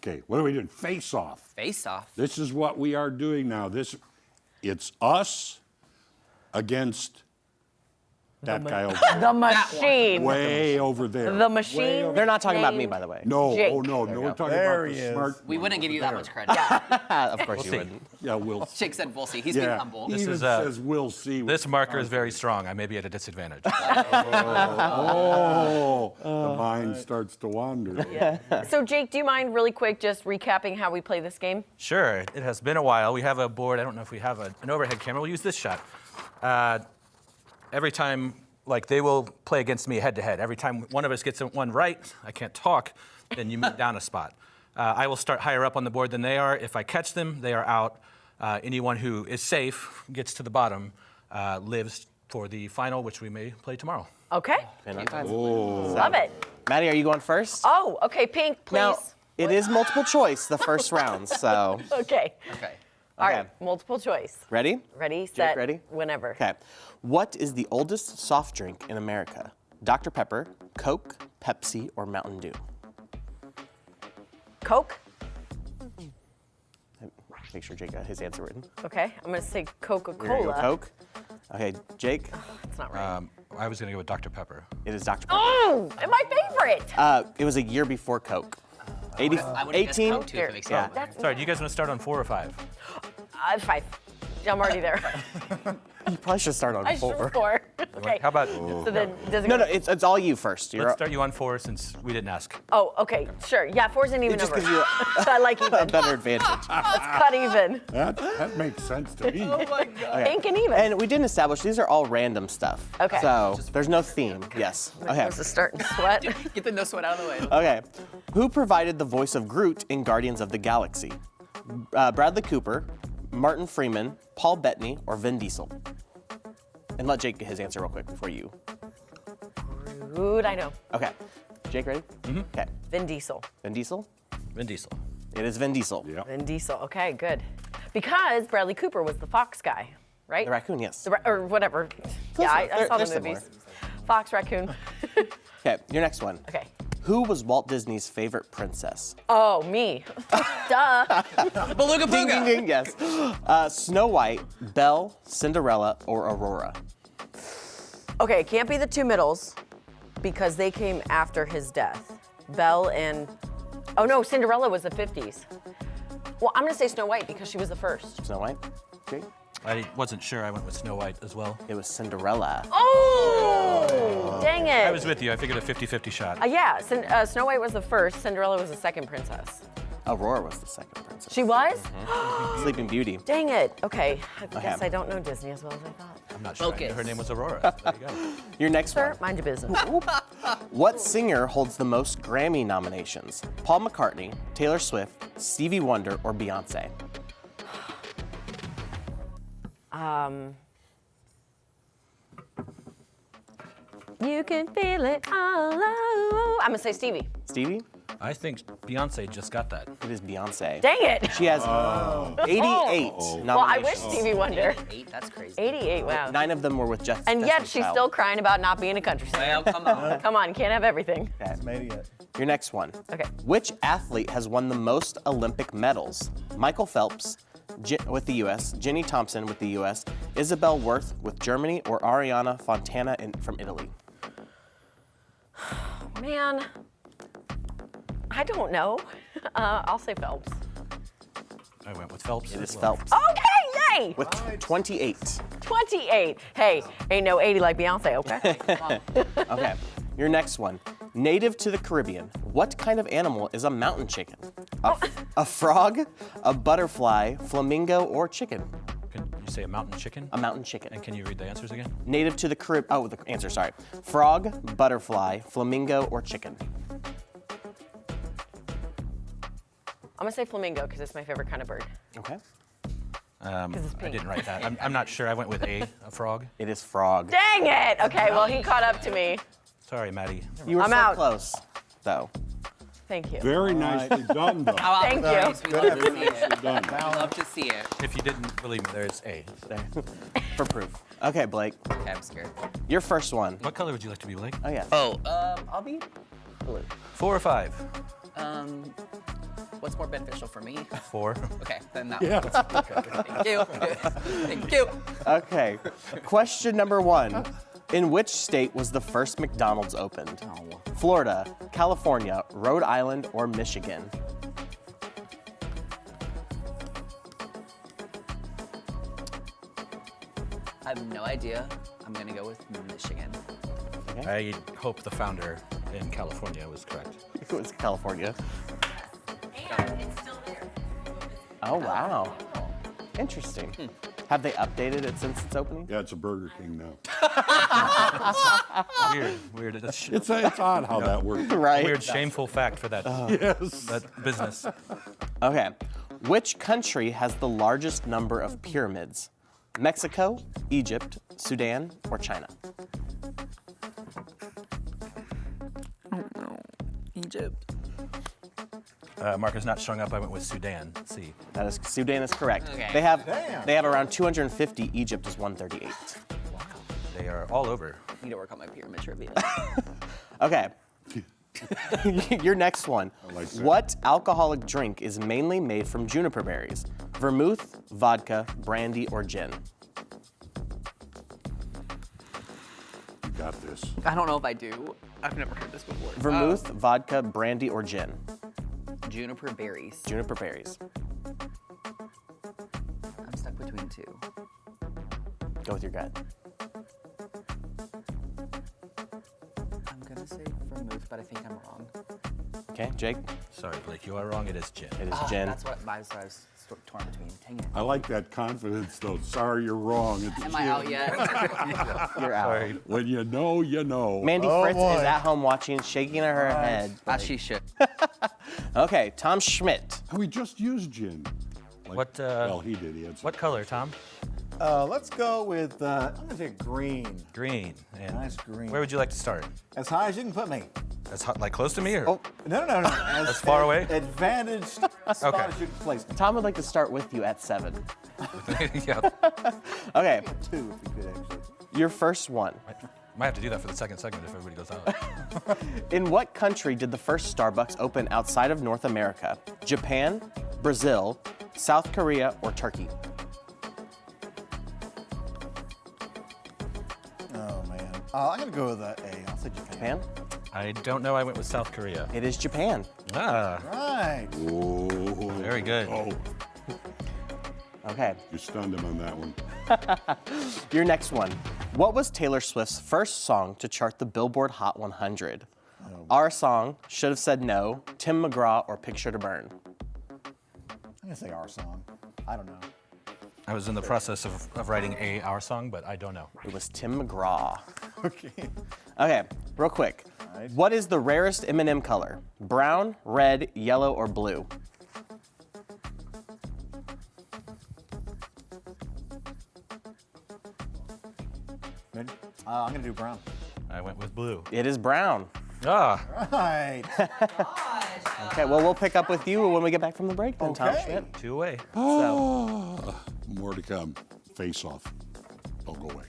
Okay, what are we doing? Face off. Face off. This is what we are doing now. It's us against that guy over there. The machine. Way over there. The machine. They're not talking about me, named by the way. No, Jake. oh no, we're talking There about he the is. smart. We one wouldn't give over you that there. much credit. Of course you see. wouldn't. Yeah, we'll. Jake said we'll see. He's being humble. He This even is, says we'll see. This marker is very strong. I may be at a disadvantage. Oh, the mind starts to wander. So, Jake, do you mind really quick just recapping how we play this game? Sure, it has been a while. We have a board. I don't know if we have an overhead camera. We'll use this shot. Every time, like, they will play against me head to head. Every time one of us gets one right, I can't talk, then you move down a spot. I will start higher up on the board than they are. If I catch them, they are out. Anyone who is safe gets to the bottom, lives for the final, which we may play tomorrow. Okay. And on time. Love it. Maddie, are you going first? Oh, okay, Pink, please. Now, it is multiple choice, the first round, so. Okay. Okay. All Okay. right, multiple choice. Ready? Ready, set, ready? whenever. Okay. What is the oldest soft drink in America? Dr. Pepper, Coke, Pepsi, or Mountain Dew? Coke? Make sure Jake got his answer written. Okay, I'm gonna say You're gonna Coca-Cola. go Coke. Okay, Jake, That's not right. I was going to go with Dr. Pepper. it is Dr. Pepper. Oh, and my favorite. It was a year before Coke. I would have guessed 18. Coke too if it makes Yeah. sense. That's Sorry, do you guys want to start on 4 or 5? 5. I'm already there. You probably should start on I 4. should 4. Okay. How about, So then, does it No, go? no, it's all you first. let's start you on 4 since we didn't ask. Oh, okay, sure. Yeah, 4's an even It just number. gives you I like a even. better advantage. Let's cut even. That makes sense to me. Pink and even. And we didn't establish, these are all random stuff. Okay. So there's no theme. Yes. Okay. This is starting to sweat. Get the no sweat out of the way. Okay. Who provided the voice of Groot in Guardians of the Galaxy? Bradley Cooper, Martin Freeman, Paul Bettany, or Vin Diesel? And let Jake get his answer real quick before you. Dude, I know. Okay. Jake, ready? Okay. Vin Diesel. Vin Diesel? Vin Diesel. It is Vin Diesel. Yeah. Vin Diesel. Okay, good. Because Bradley Cooper was the Fox guy, right? The raccoon, yes. Or whatever. Yeah, I They're- saw the they're movies. similar. Fox, raccoon. Okay, your next one. Okay. Who was Walt Disney's favorite princess? Oh, me. Duh. Beluga Ding, ding, Booga. ding, yes. Snow White, Belle, Cinderella, or Aurora? Okay, it can't be the two middles because they came after his death. Belle and, oh no, Cinderella was the 50s. Well, I'm gonna say Snow White because she was the first. Snow White? Jake? I wasn't sure. I went with Snow White as well. It was Cinderella. Oh, dang it. I was with you. I figured a 50-50 shot. Yeah, Snow White was the first, Cinderella was the second princess. Aurora was the second princess. She was? Sleeping Beauty. Dang it. Okay, I guess Okay. I don't know Disney as well as I thought. I'm not sure. I knew Focus. her name was Aurora. There you go. Your next Sir, one. mind your business. What singer holds the most Grammy nominations? Paul McCartney, Taylor Swift, Stevie Wonder, or Beyonce? You can feel it all over. I'm gonna say Stevie. Stevie? I think Beyonce just got that. It is Beyonce. Dang it. She has 88 nominations. Well, I wish Stevie Wonder. 8, that's crazy. 88, wow. 9 of them were with Jeff. And yet Destiny's she's Child. still crying about not being a country singer. Well, come on. Come on, can't have everything. Okay. Made it yet. Your next one. Okay. Which athlete has won the most Olympic medals? Michael Phelps with the U.S., Jenny Thompson with the U.S., Isabel Worth with Germany, or Ariana Fontana from Italy? Man, I don't know. I'll say Phelps. I went with Phelps. It as is well. Phelps Okay, yay! with 28. 28. Hey, ain't no 80 like Beyonce, okay? Okay. Your next one. Native to the Caribbean, what kind of animal is a mountain chicken? A frog, a butterfly, flamingo, or chicken? Can you say a mountain chicken? A mountain chicken. And can you read the answers again? Native to the Caribbean. Oh, the answer, sorry. Frog, butterfly, flamingo, or chicken? I'm gonna say flamingo because it's my favorite kind of bird. Okay. it's I pink. didn't write that. I'm not sure. I went with a frog. It is frog. Dang it! Okay, well, he caught up to me. Sorry, Maddie. You were I'm so out. close, though. Thank you. Very nicely done, though. How Thank about you. this? We love to see it. Nicely done. We love to see it. If you didn't believe me, there's A. There. For proof. Okay, Blake. Okay, I'm scared. Your first one. What color would you like to be, Blake? Oh, yes. Oh, I'll be 4 or 5? What's more beneficial for me? 4. Okay, then that Yeah. one. Thank you. Thank you. Okay. Question number 1. In which state was the first McDonald's opened? Oh. Florida, California, Rhode Island, or Michigan? I have no idea. I'm gonna go with Michigan. I hope the founder in California was correct. It was California. And it's still there. Oh, wow. Interesting. Have they updated it since its opening? Yeah, it's a Burger King now. Weird. That's It's odd how that works. Right. weird, shameful fact for that, Yes. that business. Okay. Which country has the largest number of pyramids? Mexico, Egypt, Sudan, or China? Egypt. Mark is not showing up. I went with Sudan. C. That is Sudan is correct. Okay. They have around 250. Egypt is 138. They are all over. Need to work on my pyramid trivia. Okay. Your next one. like that. What alcoholic drink is mainly made from juniper berries? Vermouth, vodka, brandy, or gin? You got this. I don't know if I do. I've never heard this before. Vermouth, vodka, brandy, or gin? Juniper berries. Juniper berries. I'm stuck between 2. Go with your gut. I'm gonna say vermouth, but I think I'm wrong. Okay, Jake? Sorry, Blake, you are wrong. It is gin. It is gin. That's what I was torn between. Dang it. I like that confidence, though. Sorry, you're wrong. It's Am I out yet? You're out. Sorry. When you know, you know. Mandy Fritz is at home watching, shaking her head. As she should. Okay, Tom Schmidt. We just used gin. Like, What, well, he did. He had some. What color, Tom? Let's go with, I'm gonna say green. Green. And Nice green. Where would you like to start? As high as you can put me. That's hot, like close to me, or? Oh, no. As far away? Advantaged spot Okay. as you can place me. Tom would like to start with you at 7. Yeah. Okay, 2 if you could actually. your first one. Might have to do that for the second segment if everybody goes out. In what country did the first Starbucks open outside of North America? Japan, Brazil, South Korea, or Turkey? Oh, man. I'm gonna go with A. I'll say Japan. Japan? I don't know. I went with South Korea. It is Japan. Ah, Right. Oh, very good. Oh, Okay, you stunned him on that one. your next one. What was Taylor Swift's first song to chart the Billboard Hot 100? Our Song, Should Have Said No, Tim McGraw, or Picture to Burn? I'm gonna say our song. I don't know. I was in the process of writing Our Song, but I don't know. It was Tim McGraw. Okay. Okay, real quick. Alright. What is the rarest M&M color? Brown, red, yellow, or blue? Ready? I'm gonna do brown. I went with blue. It is brown. Ah, Right. Okay, well, we'll pick up with you when we get back from the break then, Tom Okay. Schmidt. 2 away. So, More to come. Face off. Don't go away.